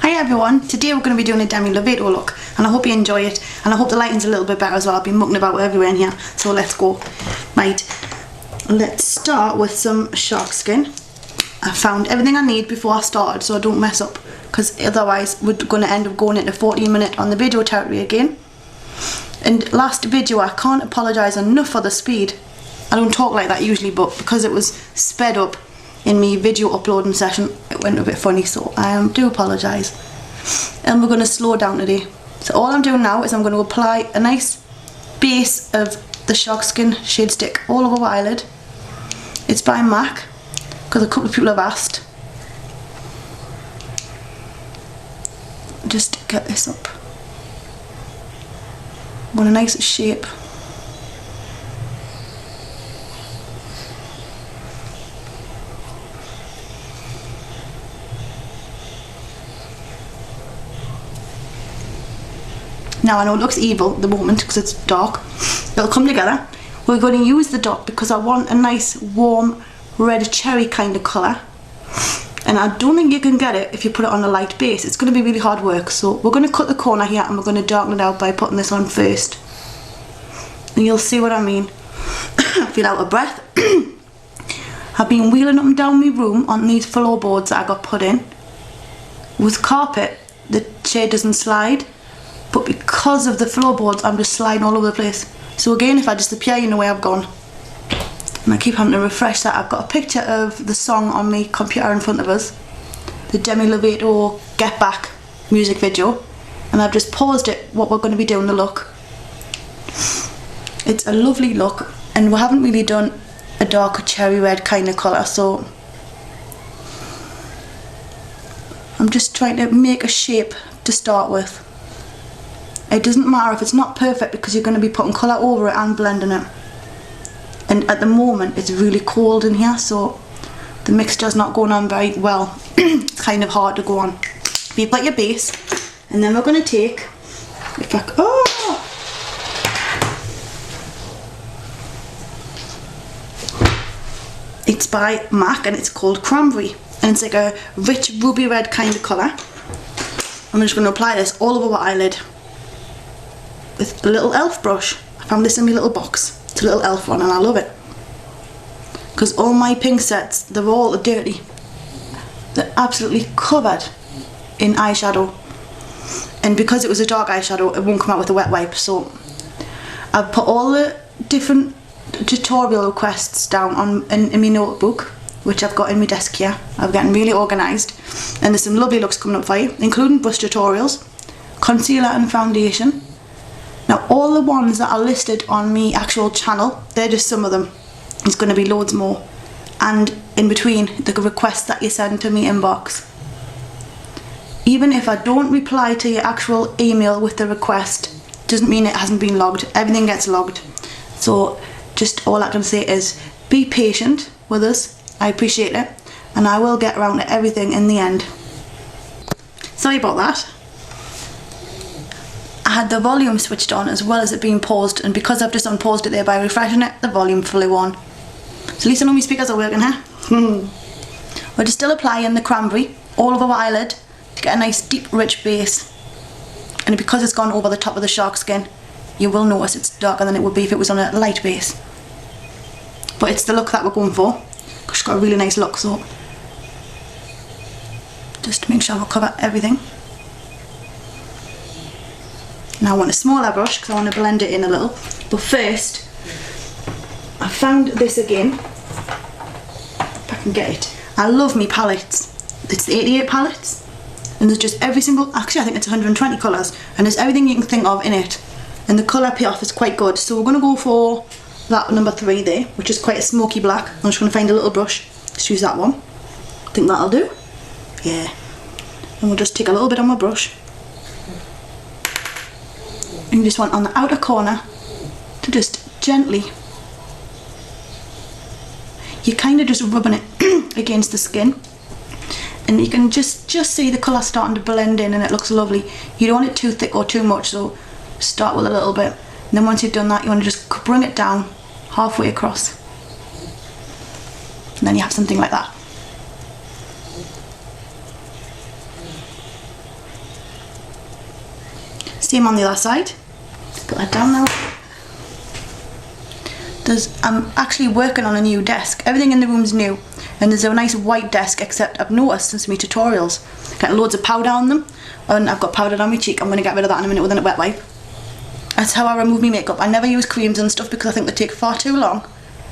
Hi everyone, today we're going to be doing a Demi Lovato look and I hope you enjoy it and I hope the lighting's a little bit better as well. I've been mucking about everywhere in here, so let's go. Right, let's start with some sharkskin. I found everything I need before I started so I don't mess up, because otherwise we're going to end up going into 14-minute on the video territory again. And last video I can't apologise enough for the speed. I don't talk like that usually, but because it was sped up in me video uploading session, it went a bit funny, so I do apologise. And we're going to slow down today. So all I'm doing now is I'm going to apply a nice base of the Sharkskin Shade Stick all over my eyelid. It's by MAC, because a couple of people have asked. Just get this up. I want a nice shape. Now I know it looks evil at the moment because it's dark. It'll come together. We're going to use the dark because I want a nice warm red cherry kind of colour. And I don't think you can get it if you put it on a light base. It's going to be really hard work. So we're going to cut the corner here and we're going to darken it out by putting this on first. And you'll see what I mean. I feel out of breath. I've been wheeling up and down my room on these floorboards that I got put in. With carpet, the shade doesn't slide. But because of the floorboards, I'm just sliding all over the place. So again, if I disappear, you know where I've gone. And I keep having to refresh that. I've got a picture of the song on my computer in front of us. The Demi Lovato Get Back music video. And I've just paused it, what we're going to be doing the look. It's a lovely look. And we haven't really done a darker cherry red kind of colour. So I'm just trying to make a shape to start with. It doesn't matter if it's not perfect because you're going to be putting colour over it and blending it. And at the moment it's really cold in here, so the mixture's not going on very well. It's kind of hard to go on. But you've got your base, and then we're going to take, if I, it's by MAC and it's called Cranberry, and it's like a rich ruby red kind of colour. I'm just going to apply this all over my eyelid with a little e.l.f. brush. I found this in my little box. It's a little e.l.f. one and I love it. Because all my pink sets, they're all dirty. They're absolutely covered in eyeshadow. And because it was a dark eyeshadow, it won't come out with a wet wipe. So I've put all the different tutorial requests down in my notebook, which I've got in my desk here. I'm getting really organised. And there's some lovely looks coming up for you, including brush tutorials, concealer and foundation. Now all the ones that are listed on my actual channel, they're just some of them. There's going to be loads more. And in between, the requests that you send to me inbox. Even if I don't reply to your actual email with the request, doesn't mean it hasn't been logged. Everything gets logged. So just all I can say is be patient with us. I appreciate it. And I will get around to everything in the end. Sorry about that. I had the volume switched on as well as it being paused, and because I've just unpaused it there by refreshing it, the volume flew on. So at least I know my speakers are working, huh? We're just still applying the cranberry all over my eyelid to get a nice deep rich base. And because it's gone over the top of the shark skin, you will notice it's darker than it would be if it was on a light base. But it's the look that we're going for, because she's got a really nice look, so just to make sure we'll cover everything. Now I want a smaller brush because I want to blend it in a little. But first, I found this again. If I can get it. I love me palettes. It's the 88 palettes. And there's just every single, actually I think it's 120 colours. And there's everything you can think of in it. And the colour payoff is quite good. So we're going to go for that number 3 there, which is quite a smoky black. I'm just going to find a little brush. Just use that one. I think that'll do. Yeah. And we'll just take a little bit on my brush. And you just want on the outer corner to just gently, you're kind of just rubbing it against the skin, and you can just see the colour starting to blend in and it looks lovely. You don't want it too thick or too much, so start with a little bit, and then once you've done that you want to just bring it down halfway across, and then you have something like that. Same on the other side. Put that down now. I'm actually working on a new desk. Everything in the room's new, and there's a nice white desk, except I've noticed since my tutorials, got loads of powder on them, and I've got powder on my cheek. I'm going to get rid of that in a minute with a wet wipe. That's how I remove my makeup. I never use creams and stuff because I think they take far too long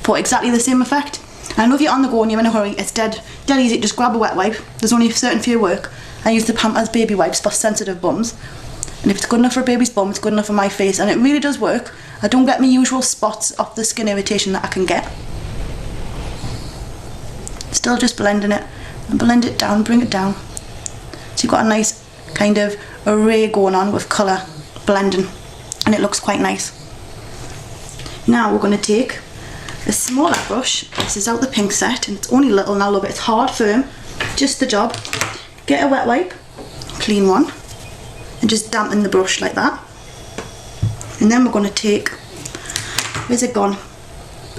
for exactly the same effect. And I know if you're on the go and you're in a hurry, it's dead easy. Just grab a wet wipe. There's only a certain few work. I use the Pampers baby wipes for sensitive bums, and if it's good enough for a baby's bum, it's good enough for my face, and it really does work. I don't get my usual spots off the skin irritation that I can get. Still just blending it, and blend it down, bring it down. So you've got a nice kind of array going on with colour blending, and it looks quite nice. Now we're going to take a smaller brush. This is out the pink set, and it's only little now, love it. It's hard, firm, just the job. Get a wet wipe, clean one, and just dampen the brush like that. And then we're going to take, where's it gone?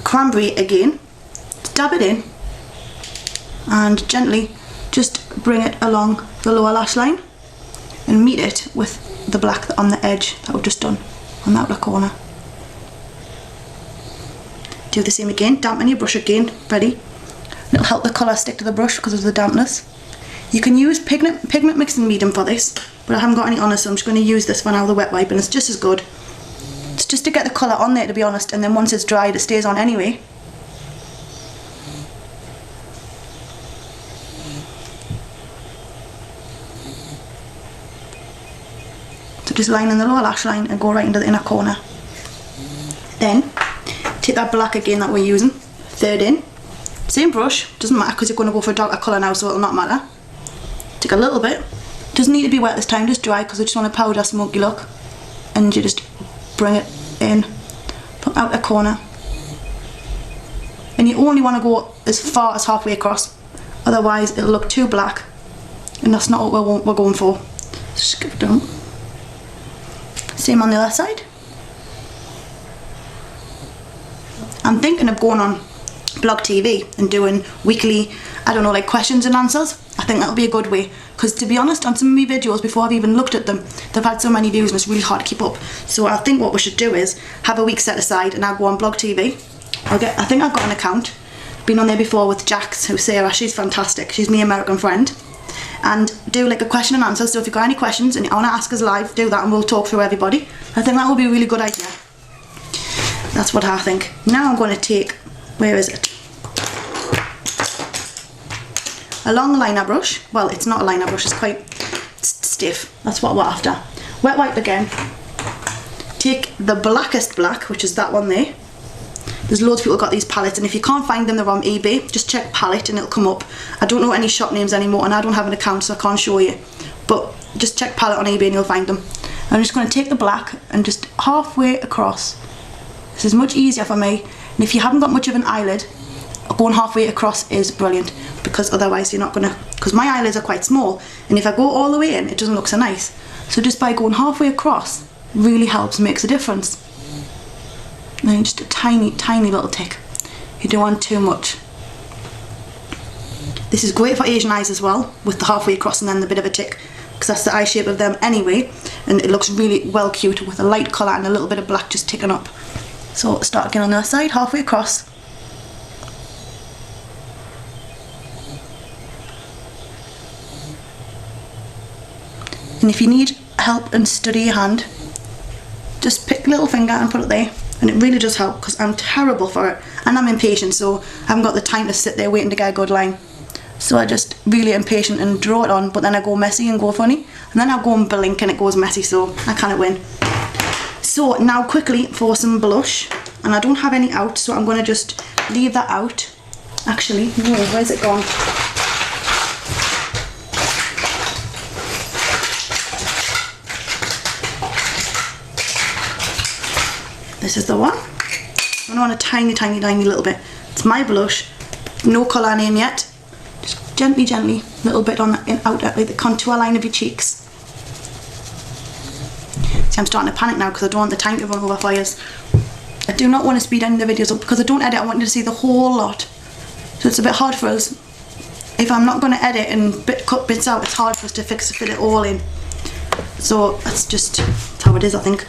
Cranberry again. Dab it in and gently just bring it along the lower lash line and meet it with the black on the edge that we've just done on that outer corner. Do the same again, dampen your brush again, ready. It'll help the colour stick to the brush because of the dampness. You can use pigment mixing medium for this, but I haven't got any on it, so I'm just going to use this for now, the wet wipe, and it's just as good. It's just to get the colour on there, to be honest, and then once it's dried it stays on anyway. So just line in the lower lash line and go right into the inner corner. Then take that black again that we're using, third in, same brush, doesn't matter because you're going to go for a darker colour now, so it'll not matter. Take a little bit, doesn't need to be wet this time, just dry, because I just want a powder smoky look, and you just bring it in, put out a corner, and you only want to go as far as halfway across, otherwise it'll look too black, and that's not what we're going for. Just skip it down. Same on the other side. I'm thinking of going on blog TV and doing weekly, I don't know, like questions and answers. I think that'll be a good way, because to be honest, on some of my videos, before I've even looked at them, they've had so many views and it's really hard to keep up. So I think what we should do is have a week set aside and I'll go on blog TV. I think I've got an account, been on there before with Jax, who's Sarah, she's fantastic, she's my American friend, and do like a question and answer. So if you've got any questions and you want to ask us live, do that and we'll talk through everybody. I think that will be a really good idea. That's what I think. Now I'm going to take, where is it? A long liner brush. Well, it's not a liner brush, it's quite stiff. That's what we're after. Wet wipe again. Take the blackest black, which is that one there. There's loads of people got these palettes, and if you can't find them, they're on eBay. Just check palette and it'll come up. I don't know any shop names anymore, and I don't have an account, so I can't show you. But just check palette on eBay and you'll find them. I'm just going to take the black and just halfway across. This is much easier for me, and if you haven't got much of an eyelid, going halfway across is brilliant, because otherwise you're not gonna, because my eyelids are quite small, and if I go all the way in, it doesn't look so nice. So just by going halfway across really helps, makes a difference. And then just a tiny little tick. You don't want too much. This is great for Asian eyes as well, with the halfway across and then the bit of a tick, because that's the eye shape of them anyway, and it looks really well cute with a light colour and a little bit of black just ticking up. So start again on the other side, halfway across. And if you need help and steady your hand, just pick a little finger and put it there, and it really does help, because I'm terrible for it and I'm impatient, so I haven't got the time to sit there waiting to get a good line. So I just really impatient and draw it on, but then I go messy and go funny, and then I go and blink and it goes messy, so I can't win. So now quickly for some blush, and I don't have any out, so I'm going to just leave that out. Actually, no, where's it gone? This is the one. I want a tiny little bit. It's my blush, no colour name yet. Just gently, little bit on the outer, like the contour line of your cheeks. See, I'm starting to panic now because I don't want the time to run over for you. I do not want to speed any of the videos up because I don't edit. I want you to see the whole lot. So it's a bit hard for us. If I'm not going to edit and cut bits out, it's hard for us to fit it all in. So that's how it is, I think.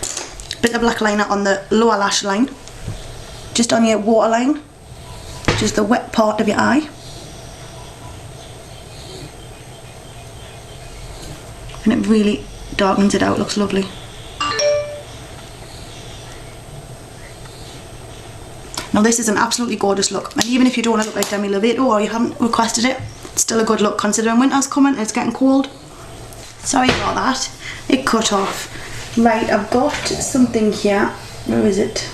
Bit of black liner on the lower lash line, just on your waterline, which is the wet part of your eye. And it really darkens it out, looks lovely. Now this is an absolutely gorgeous look, and even if you don't want to look like Demi Lovato or you haven't requested it, it's still a good look considering winter's coming and it's getting cold. Sorry about that, it cut off. Right, I've got something here. Where is it?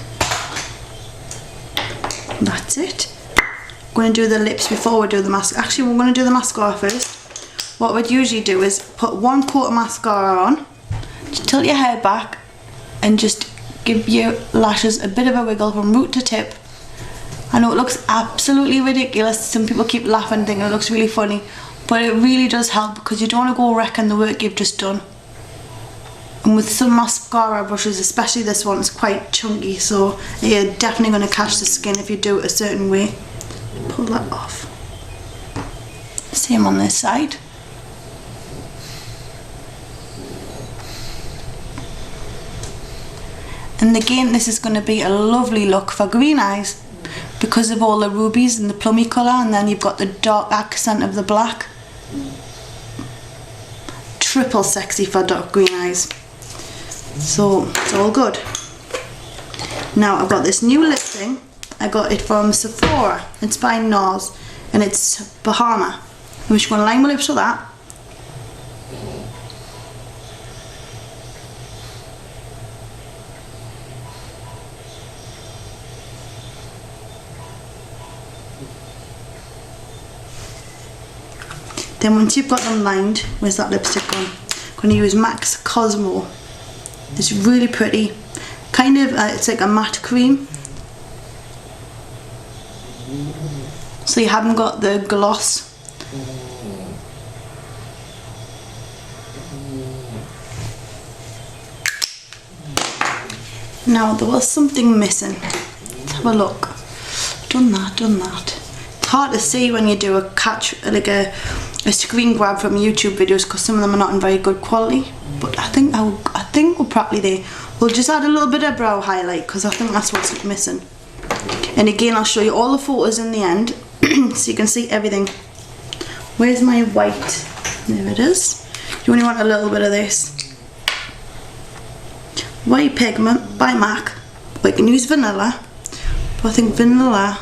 That's it. I'm going to do the lips before we do the mascara. Actually, we're going to do the mascara first. What we'd usually do is put one coat of mascara on, just tilt your hair back and just give your lashes a bit of a wiggle from root to tip. I know it looks absolutely ridiculous. Some people keep laughing thinking it looks really funny, but it really does help because you don't want to go wrecking the work you've just done. And with some mascara brushes, especially this one, it's quite chunky, so you're definitely going to catch the skin if you do it a certain way. Pull that off. Same on this side. And again, this is going to be a lovely look for green eyes because of all the rubies and the plummy colour, and then you've got the dark accent of the black. Triple sexy for dark green eyes. So it's all good. Now I've got this new lip thing. I got it from Sephora. It's by Nars and it's Bahama. I'm just going to line my lips with that. Then once you've got them lined, where's that lipstick on? I'm going to use MAC's Cosmo. It's really pretty. Kind of, it's like a matte cream. So you haven't got the gloss. Now there was something missing. Let's have a look. Done that. It's hard to see when you do a a screen grab from YouTube videos because some of them are not in very good quality, but I think we're probably there. We'll just add a little bit of brow highlight because I think that's what's missing. And again, I'll show you all the photos in the end so you can see everything. Where's my white? There it is. You only want a little bit of this. White pigment by MAC. We can use vanilla, but I think vanilla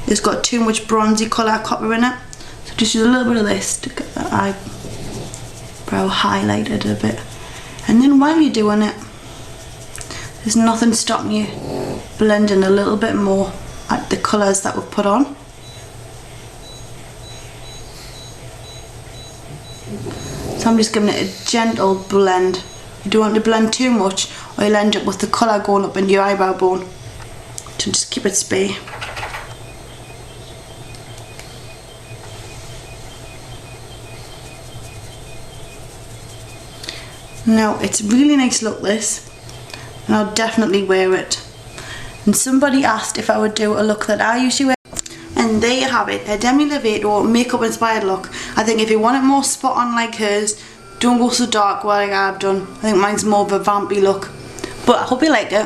has got too much bronzy colour copper in it. So just use a little bit of this to get that eyebrow highlighted a bit. And then while you're doing it, there's nothing stopping you blending a little bit more at the colours that we've put on. So I'm just giving it a gentle blend. You don't want to blend too much or you'll end up with the colour going up in your eyebrow bone. So just keep it spare. Now it's a really nice look this, and I'll definitely wear it. And somebody asked if I would do a look that I usually wear, and there you have it, a Demi Lovato makeup inspired look. I think if you want it more spot on like hers, don't go so dark like I've done. I think mine's more of a vampy look, but I hope you like it.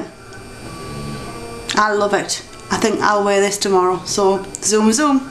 I love it. I think I'll wear this tomorrow, so zoom zoom.